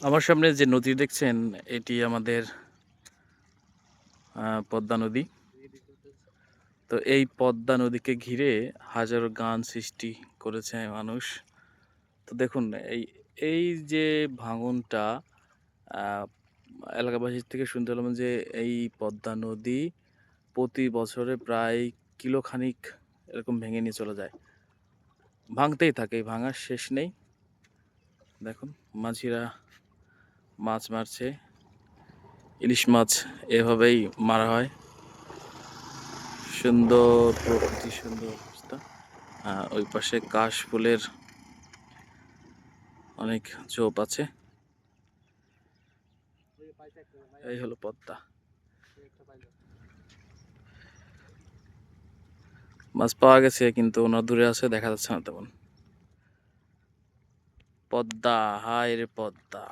আমার সামনে যে নদী দেখছেন এটি আমাদের পদ্মা নদী। তো এই পদ্মা নদীকে ঘিরে হাজারো গান সৃষ্টি করেছে মানুষ। তো দেখুন এই এই যে ভাঙনটা আহ, এলাকাবাসীর থেকে শুনতে পেলাম যে এই পদ্মা নদী প্রতি বছরে প্রায় কিলোখানিক এরকম ভেঙে নিয়ে চলে যায়, ভাঙতেই থাকে, ভাঙার শেষ নেই। দেখুন মাঝিরা মাছ মারছে, ইলিশ মাছ এভাবেই মারা হয়। সুন্দর প্রকৃতি, সুন্দর অবস্থা। ওই পাশে কাশ ফুলের অনেক ঝোপ আছে। এই হলো পদ্মা। মাছ পাওয়া গেছে কিন্তু ওনার দূরে আছে, দেখা যাচ্ছে না তেমন। পদ্মা, হায় রে পদ্মা।